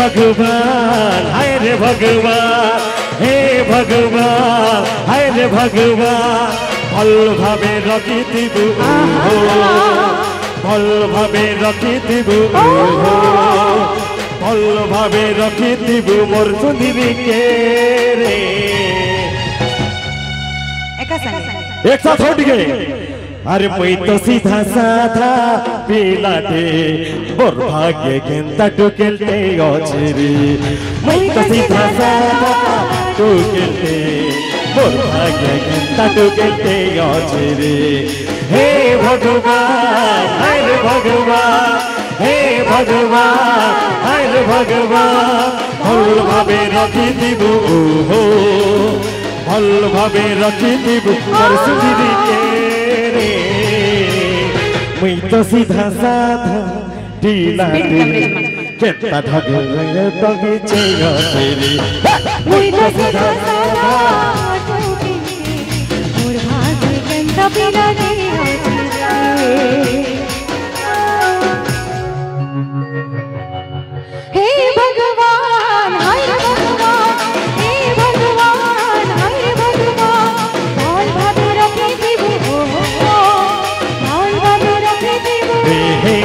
भगवान हाय रे भगवान हे भगवान हाय रे भगवान भल भावे रखिथिबु भल भावे रखिथिबु भल भावे रखिथिबु मोर सुंदरी के रे एक साथ हो गए अरे मैं तो सीधा साधा पिलाटे मोर भाग्य केंता टुकेलते अछेरी मैं तो सीधा साधा टुकेलते मोर भाग्य केंता टुकेलते अछेरी हे भगवान हाय रे भगवान हे भगवान हाय रे भगवान भल भावे रखिथिबु भल भावे रखिथिबु मोर सुंदरी के रे मैं तो सीधा साधा ढीला केता ढगे तगी चेगा तेरी मैं तो सीधा साधा मोर भाग्य केंता बिना रे हे भगवान हाय भगवान हे भगवान हाय भगवान भल भावे रखिथिबु भल भावे रखिथिबु हे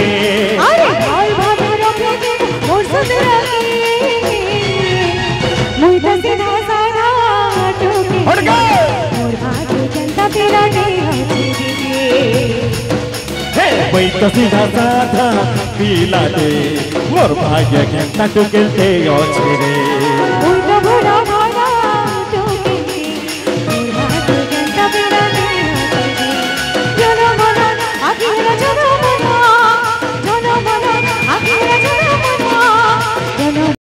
अरे भल भावे रखिथिबु मोर सुंदरी मुई तो सीधा साधा टोके मोर भाग्य केंता बिना रे मैं तो सीधा साधा पिलाटे मोर भाग्य केंता टुकेलते अछेरे